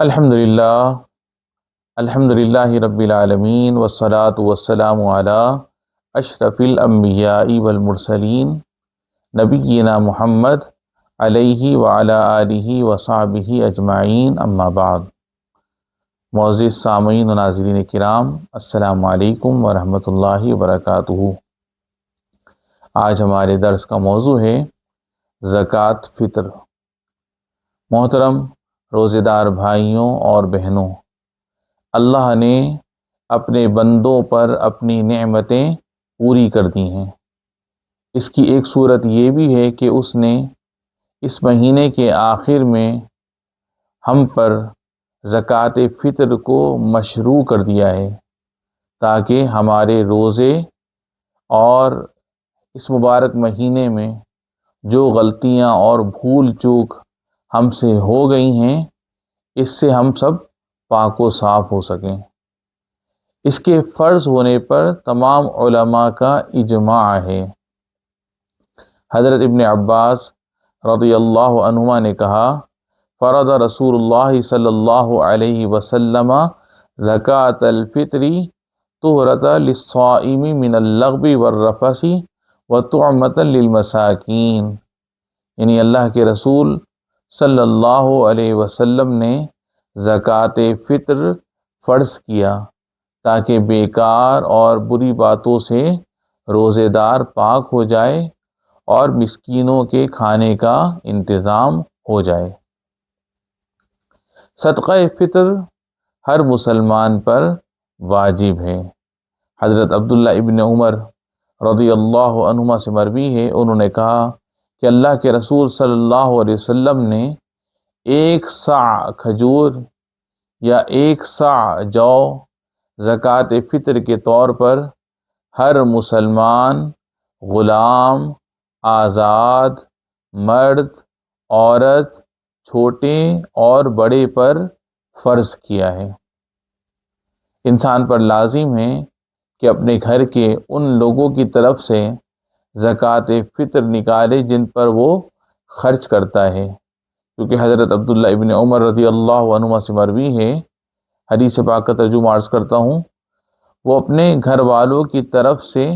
الحمد للہ رب العالمین والصلاة والسلام علی اشرف الانبیاء والمرسلین نبینا محمد علیہ وعلی آلہ وصحبہ اجمعین، اما بعد۔ معزز سامعین و ناظرین کرام، السلام علیکم ورحمۃ اللہ وبرکاتہ۔ آج ہمارے درس کا موضوع ہے زکوٰۃ فطر۔ محترم روزے دار بھائیوں اور بہنوں، اللہ نے اپنے بندوں پر اپنی نعمتیں پوری کر دی ہیں۔ اس کی ایک صورت یہ بھی ہے کہ اس نے اس مہینے کے آخر میں ہم پر زکوٰۃ فطر کو مشروع کر دیا ہے، تاکہ ہمارے روزے اور اس مبارک مہینے میں جو غلطیاں اور بھول چوک ہم سے ہو گئی ہیں، اس سے ہم سب پاک و صاف ہو سکیں۔ اس کے فرض ہونے پر تمام علماء کا اجماع ہے۔ حضرت ابن عباس رضی اللہ عنہما نے کہا، فرض رسول اللہ صلی اللہ علیہ وسلم زکوٰۃ الفطر طہرۃ للصائم من اللغو والرفث وطعمۃ للمساکین، یعنی اللہ کے رسول صلی اللہ علیہ وسلم نے زکوٰۃ فطر فرض کیا تاکہ بیکار اور بری باتوں سے روزے دار پاک ہو جائے اور مسکینوں کے کھانے کا انتظام ہو جائے۔ صدقہ فطر ہر مسلمان پر واجب ہے۔ حضرت عبداللہ ابن عمر رضی اللہ عنہما سے مروی ہے، انہوں نے کہا کہ اللہ کے رسول صلی اللہ علیہ وسلم نے 1 صاع کھجور یا 1 صاع جو زکوٰۃ فطر کے طور پر ہر مسلمان، غلام، آزاد، مرد، عورت، چھوٹے اور بڑے پر فرض کیا ہے۔ انسان پر لازم ہے کہ اپنے گھر کے ان لوگوں کی طرف سے زکوٰۃ فطر نکالے جن پر وہ خرچ کرتا ہے، کیونکہ حضرت عبداللہ ابن عمر رضی اللہ عنہما سے مروی ہے، حدیث پاک کا ترجمہ عرض کرتا ہوں، وہ اپنے گھر والوں کی طرف سے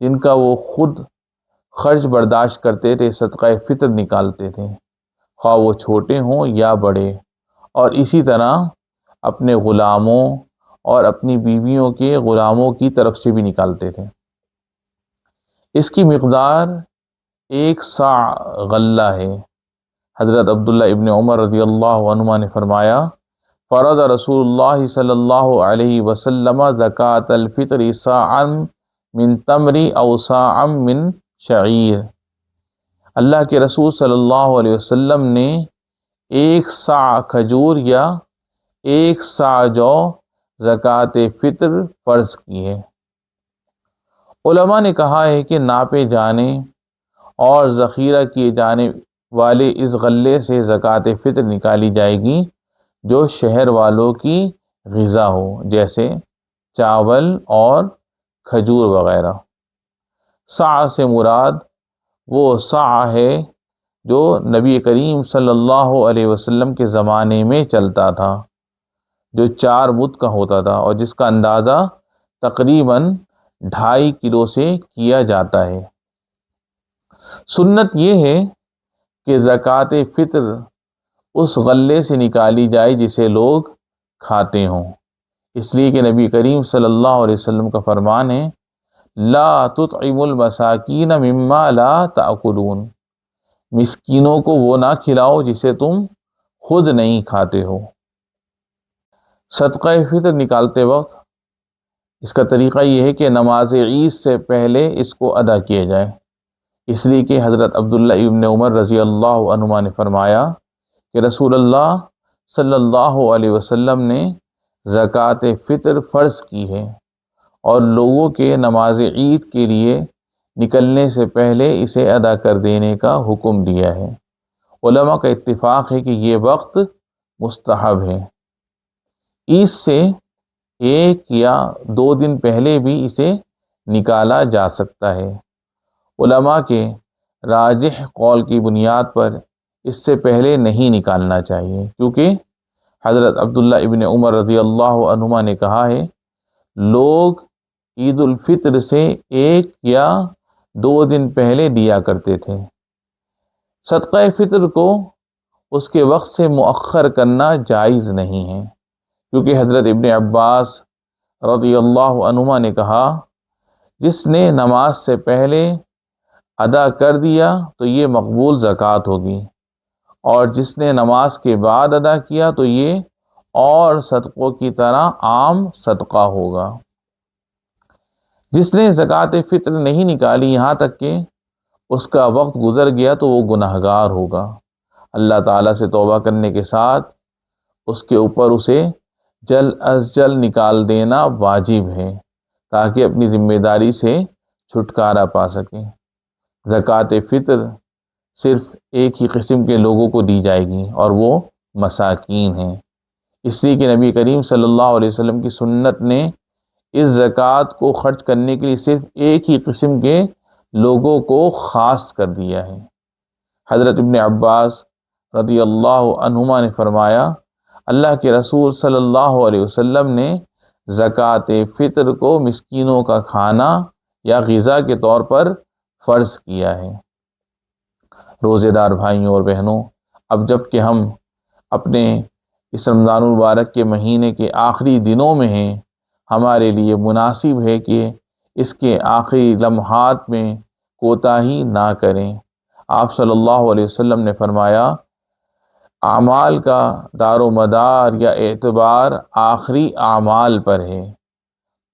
جن کا وہ خود خرچ برداشت کرتے تھے صدقہ فطر نکالتے تھے، خواہ وہ چھوٹے ہوں یا بڑے، اور اسی طرح اپنے غلاموں اور اپنی بیویوں کے غلاموں کی طرف سے بھی نکالتے تھے۔ اس کی مقدار 1 صاع غلہ ہے۔ حضرت عبداللہ ابن عمر رضی اللہ عنہما نے فرمایا، فرض رسول اللہ صلی اللہ علیہ وسلم زکوٰۃ الفطر صاعا من تمر او صاعا من شعیر، اللہ کے رسول صلی اللہ علیہ وسلم نے 1 صاع کھجور یا 1 صاع جو زکوٰۃ فطر فرض کی ہے۔ علماء نے کہا ہے کہ ناپے جانے اور ذخیرہ کیے جانے والے اس غلے سے زکوٰۃ فطر نکالی جائے گی جو شہر والوں کی غذا ہو، جیسے چاول اور کھجور وغیرہ۔ صاع سے مراد وہ صاع ہے جو نبی کریم صلی اللہ علیہ وسلم کے زمانے میں چلتا تھا، جو 4 مد کا ہوتا تھا اور جس کا اندازہ تقریباً 2.5 کلو سے کیا جاتا ہے۔ سنت یہ ہے کہ زکوٰۃ فطر اس غلے سے نکالی جائے جسے لوگ کھاتے ہوں، اس لیے کہ نبی کریم صلی اللہ علیہ وسلم کا فرمان ہے، لا تطعموا المساکین مما لا تأکلون، مسکینوں کو وہ نہ کھلاؤ جسے تم خود نہیں کھاتے ہو۔ صدقہ فطر نکالتے وقت اس کا طریقہ یہ ہے کہ نماز عید سے پہلے اس کو ادا کیا جائے، اس لیے کہ حضرت عبداللہ ابن عمر رضی اللہ عنہما نے فرمایا کہ رسول اللہ صلی اللہ علیہ وسلم نے زکوٰۃ فطر فرض کی ہے اور لوگوں کے نماز عید کے لیے نکلنے سے پہلے اسے ادا کر دینے کا حکم دیا ہے۔ علماء کا اتفاق ہے کہ یہ وقت مستحب ہے۔ عید سے 1 یا 2 دن پہلے بھی اسے نکالا جا سکتا ہے۔ علماء کے راجح قول کی بنیاد پر اس سے پہلے نہیں نکالنا چاہیے، کیونکہ حضرت عبداللہ ابن عمر رضی اللہ عنہما نے کہا ہے، لوگ عید الفطر سے 1 یا 2 دن پہلے دیا کرتے تھے۔ صدقہ فطر کو اس کے وقت سے مؤخر کرنا جائز نہیں ہے، کیونکہ حضرت ابن عباس رضی اللہ عنہما نے کہا، جس نے نماز سے پہلے ادا کر دیا تو یہ مقبول زکوٰۃ ہوگی، اور جس نے نماز کے بعد ادا کیا تو یہ اور صدقوں کی طرح عام صدقہ ہوگا۔ جس نے زکوٰۃ فطر نہیں نکالی یہاں تک کہ اس کا وقت گزر گیا تو وہ گناہگار ہوگا۔ اللہ تعالیٰ سے توبہ کرنے کے ساتھ اس کے اوپر اسے جلد از جلد نکال دینا واجب ہے، تاکہ اپنی ذمہ داری سے چھٹکارا پا سکے۔ زکوٰۃ فطر صرف ایک ہی قسم کے لوگوں کو دی جائے گی، اور وہ مساکین ہیں، اس لیے کہ نبی کریم صلی اللہ علیہ وسلم کی سنت نے اس زکوٰۃ کو خرچ کرنے کے لیے صرف ایک ہی قسم کے لوگوں کو خاص کر دیا ہے۔ حضرت ابن عباس رضی اللہ عنہما نے فرمایا، اللہ کے رسول صلی اللہ علیہ وسلم نے زکوٰۃ فطر کو مسکینوں کا کھانا یا غذا کے طور پر فرض کیا ہے۔ روزے دار بھائیوں اور بہنوں، اب جب کہ ہم اپنے اس رمضان المبارک کے مہینے کے آخری دنوں میں ہیں، ہمارے لیے مناسب ہے کہ اس کے آخری لمحات میں کوتاہی نہ کریں۔ آپ صلی اللہ علیہ وسلم نے فرمایا، اعمال کا دار و مدار یا اعتبار آخری اعمال پر ہے،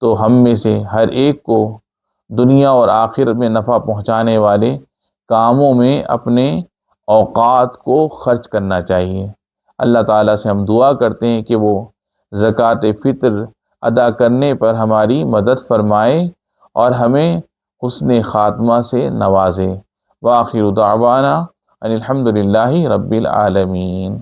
تو ہم میں سے ہر ایک کو دنیا اور آخرت میں نفع پہنچانے والے کاموں میں اپنے اوقات کو خرچ کرنا چاہیے۔ اللہ تعالیٰ سے ہم دعا کرتے ہیں کہ وہ زکوٰۃ فطر ادا کرنے پر ہماری مدد فرمائے اور ہمیں حسن خاتمہ سے نوازے۔ وآخر دعوانا ان الحمد للہ رب العالمین۔